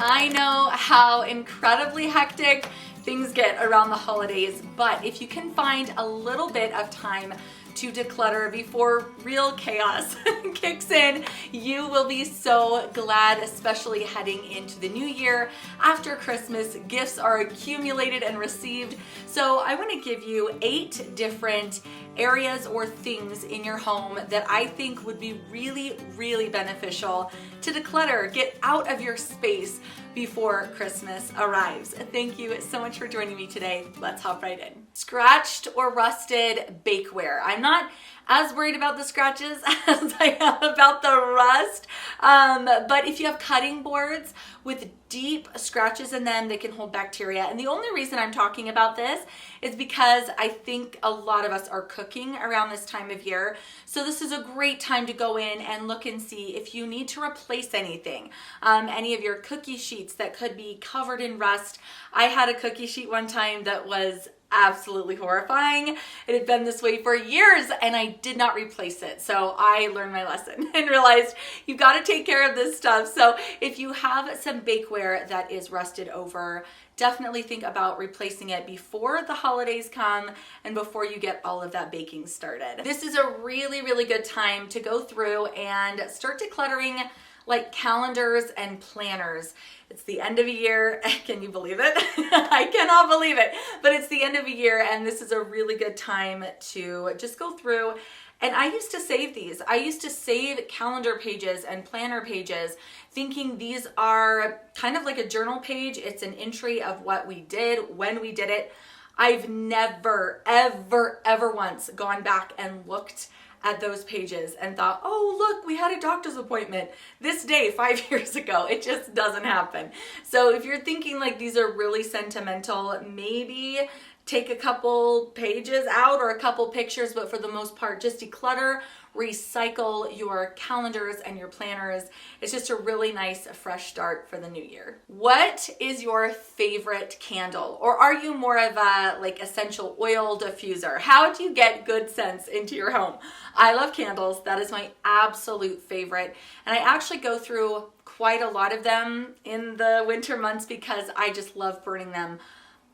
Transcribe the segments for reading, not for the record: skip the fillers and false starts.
I know how incredibly hectic things get around the holidays, but if you can find a little bit of time to declutter before real chaos kicks in, you will be so glad, especially heading into the new year. After Christmas, gifts are accumulated and received. So I want to give you 8 different areas or things in your home that I think would be really, really beneficial to declutter, get out of your space before Christmas arrives. Thank you so much for joining me today. Let's hop right in. Scratched or rusted bakeware. I'm not as worried about the scratches as I am about the rust. But if you have cutting boards with deep scratches in them, they can hold bacteria. And the only reason I'm talking about this is because I think a lot of us are cooking around this time of year. So this is a great time to go in and look and see if you need to replace anything. Any of your cookie sheets that could be covered in rust. I had a cookie sheet one time that was absolutely horrifying. It had been this way for years and I did not replace it. So I learned my lesson and realized you've got to take care of this stuff. So if you have some bakeware that is rusted over, definitely think about replacing it before the holidays come and before you get all of that baking started. This is a really, really good time to go through and start decluttering like calendars and planners. It's the end of a year. Can you believe it? I cannot believe it, but it's the end of a year and this is a really good time to just go through. And I used to save these. I used to save calendar pages and planner pages thinking these are kind of like a journal page. It's an entry of what we did, when we did it. I've never, ever once gone back and looked at those pages and thought, oh, look, we had a doctor's appointment this day 5 years ago. It just doesn't happen. So if you're thinking like these are really sentimental, maybe take a couple pages out or a couple pictures, but for the most part, just declutter, recycle your calendars and your planners. It's just a really nice fresh start for the new year. What is your favorite candle? Or are you more of a like essential oil diffuser? How do you get good scents into your home? I love candles. That is my absolute favorite. And I actually go through quite a lot of them in the winter months because I just love burning them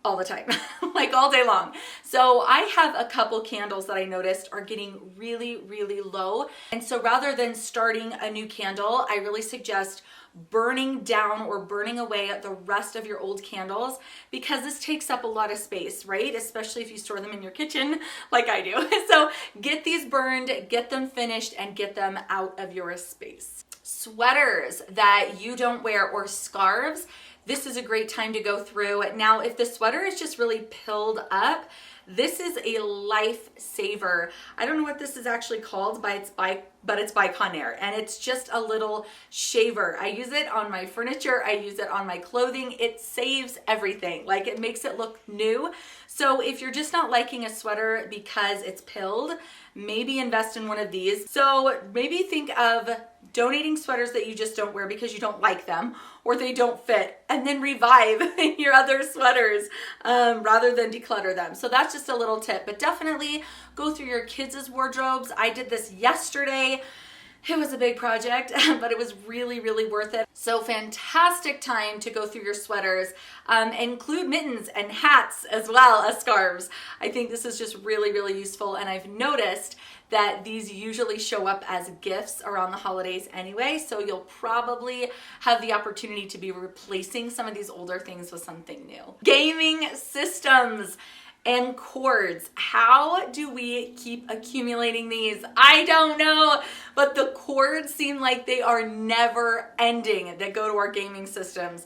all the time, like all day long. So I have a couple candles that I noticed are getting really, really low. And so rather than starting a new candle, I really suggest burning down or burning away at the rest of your old candles because this takes up a lot of space, right? Especially if you store them in your kitchen like I do. So get these burned, get them finished, and get them out of your space. Sweaters that you don't wear or scarves, this is a great time to go through. Now, if the sweater is just really pilled up, this is a lifesaver. I don't know what this is actually called, but it's by Conair, and it's just a little shaver. I use it on my furniture. I use it on my clothing. It saves everything. Like it makes it look new. So if you're just not liking a sweater because it's pilled, maybe invest in one of these. So maybe think of donating sweaters that you just don't wear because you don't like them or they don't fit, and then revive your other sweaters rather than declutter them. So that's just a little tip, but definitely go through your kids' wardrobes. I did this yesterday. It was a big project, but it was really, really worth it. So fantastic time to go through your sweaters. Include mittens and hats as well as scarves. I think this is just really, really useful. And I've noticed that these usually show up as gifts around the holidays anyway. So you'll probably have the opportunity to be replacing some of these older things with something new. Gaming systems and cords. How do we keep accumulating these? I don't know, but the cords seem like they are never ending that go to our gaming systems.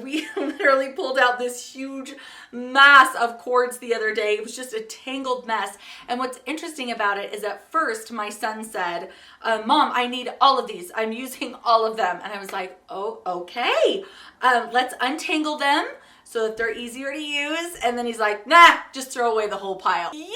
We literally pulled out this huge mass of cords the other day. It was just a tangled mess. And what's interesting about it is at first my son said, Mom, I need all of these. I'm using all of them. And I was like, oh, okay. Let's untangle them so that they're easier to use. And then he's like, nah, just throw away the whole pile. Yes,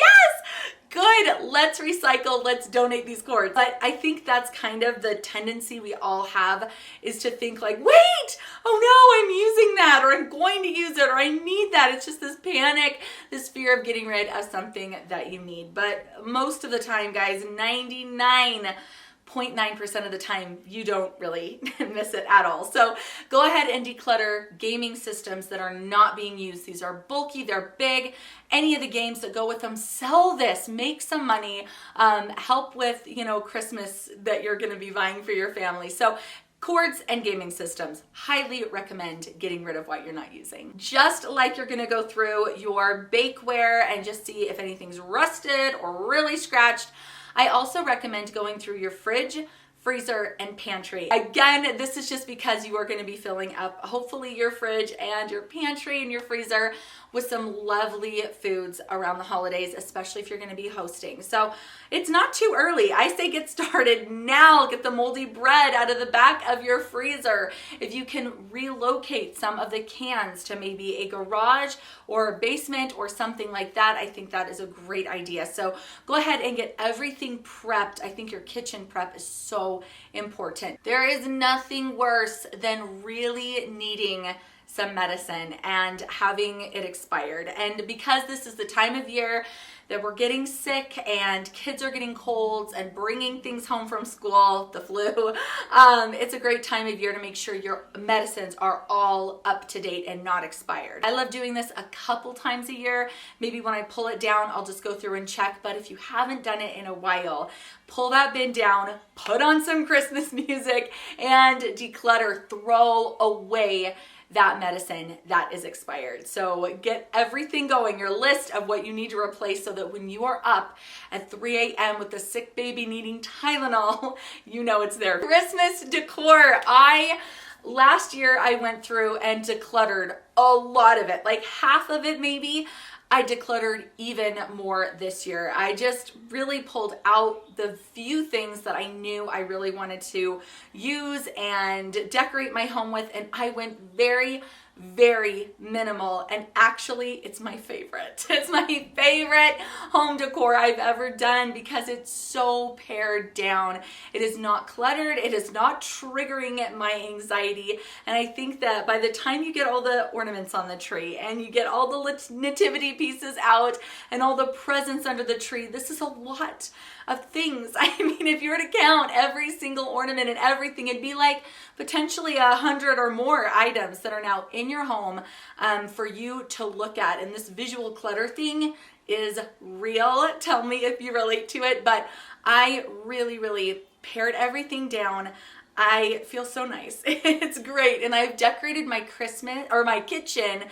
good, let's recycle, let's donate these cords. But I think that's kind of the tendency we all have, is to think like, wait, oh no, I'm using that, or I'm going to use it, or I need that. It's just this panic, this fear of getting rid of something that you need. But most of the time, guys, 99 0.9% of the time, you don't really miss it at all. So go ahead and declutter gaming systems that are not being used. These are bulky, they're big. Any of the games that go with them, sell this, make some money, help with, Christmas that you're gonna be buying for your family. So cords and gaming systems, highly recommend getting rid of what you're not using. Just like you're gonna go through your bakeware and just see if anything's rusted or really scratched, I also recommend going through your fridge, freezer, and pantry. Again, this is just because you are going to be filling up hopefully your fridge and your pantry and your freezer with some lovely foods around the holidays, especially if you're going to be hosting. So it's not too early. I say get started now. Get the moldy bread out of the back of your freezer. If you can relocate some of the cans to maybe a garage or a basement or something like that, I think that is a great idea. So go ahead and get everything prepped. I think your kitchen prep is so important. There is nothing worse than really needing some medicine and having it expired. And because this is the time of year that we're getting sick and kids are getting colds and bringing things home from school, the flu, it's a great time of year to make sure your medicines are all up to date and not expired. I love doing this a couple times a year. Maybe when I pull it down, I'll just go through and check. But if you haven't done it in a while, pull that bin down, put on some Christmas music, and declutter, throw away that medicine that is expired. So get everything going, your list of what you need to replace, so that when you are up at 3 a.m. with the sick baby needing Tylenol, you know it's there. Christmas decor. Last year I went through and decluttered a lot of it, like half of it maybe. I decluttered even more this year. I just really pulled out the few things that I knew I really wanted to use and decorate my home with, and I went very, very minimal, and actually it's my favorite. It's my favorite home decor I've ever done because it's so pared down. It is not cluttered, it is not triggering my anxiety, and I think that by the time you get all the ornaments on the tree and you get all the nativity pieces out and all the presents under the tree, this is a lot of things. I mean, if you were to count every single ornament and everything, it'd be like potentially 100 or more items that are now in your home for you to look at. And this visual clutter thing is real. Tell me if you relate to it, but I really, really pared everything down. I feel so nice. It's great. And I've decorated my kitchen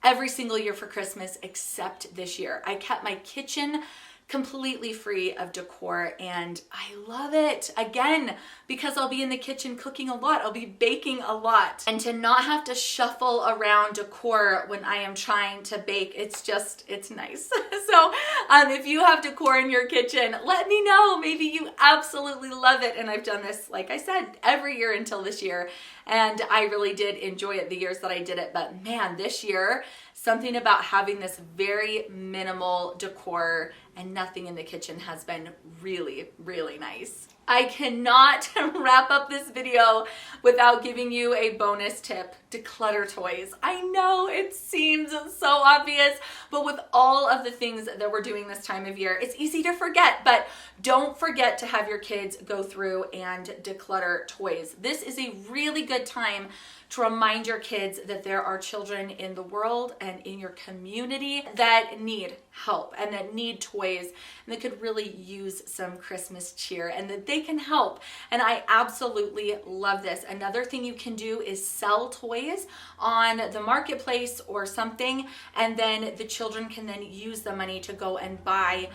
every single year for Christmas except this year. I kept my kitchen completely free of decor, and I love it. Again, because I'll be in the kitchen cooking a lot, I'll be baking a lot, and to not have to shuffle around decor when I am trying to bake, it's nice. So if you have decor in your kitchen, let me know. Maybe you absolutely love it. And I've done this, like I said, every year until this year, and I really did enjoy it the years that I did it. But man, this year, something about having this very minimal decor and nothing in the kitchen has been really, really nice. I cannot wrap up this video without giving you a bonus tip: declutter toys. I know it seems so obvious, but with all of the things that we're doing this time of year, it's easy to forget. But don't forget to have your kids go through and declutter toys. This is a really good time to remind your kids that there are children in the world and in your community that need help and that need toys and that could really use some Christmas cheer, and that they can help. And I absolutely love this. Another thing you can do is sell toys on the marketplace or something, and then the children can then use the money to go and buy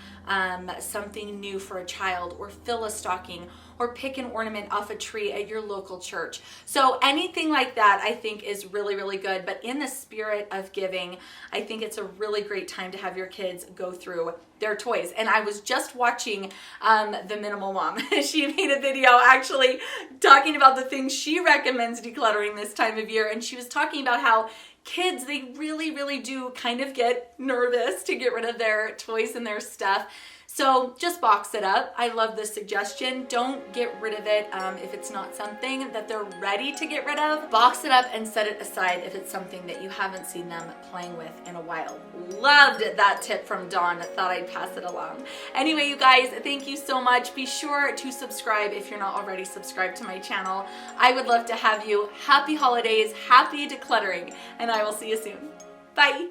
something new for a child, or fill a stocking, or pick an ornament off a tree at your local church. So anything like that I think is really, really good. But in the spirit of giving, I think it's a really great time to have your kids go through their toys. And I was just watching the Minimal Mom. She made a video actually talking about the things she recommends decluttering this time of year. And she was talking about how kids, they really, really do kind of get nervous to get rid of their toys and their stuff. So just box it up. I love this suggestion. Don't get rid of it if it's not something that they're ready to get rid of. Box it up and set it aside if it's something that you haven't seen them playing with in a while. Loved that tip from Dawn. Thought I'd pass it along. Anyway, you guys, thank you so much. Be sure to subscribe if you're not already subscribed to my channel. I would love to have you. Happy holidays, happy decluttering, and I will see you soon. Bye.